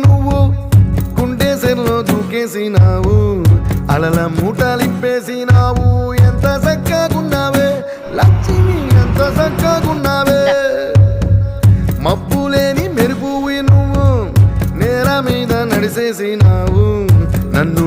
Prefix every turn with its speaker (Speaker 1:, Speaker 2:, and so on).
Speaker 1: నువ్వు కుండేసెల్లో దూకేసినావు అలల మూటలిప్పేసినావు ఎంత చక్కగున్నావే లక్ష్మి ఎంత చక్కగున్నావే మబ్బులేని మెరుపువి నువ్వు నేల మీద నడిసేసినావు నన్ను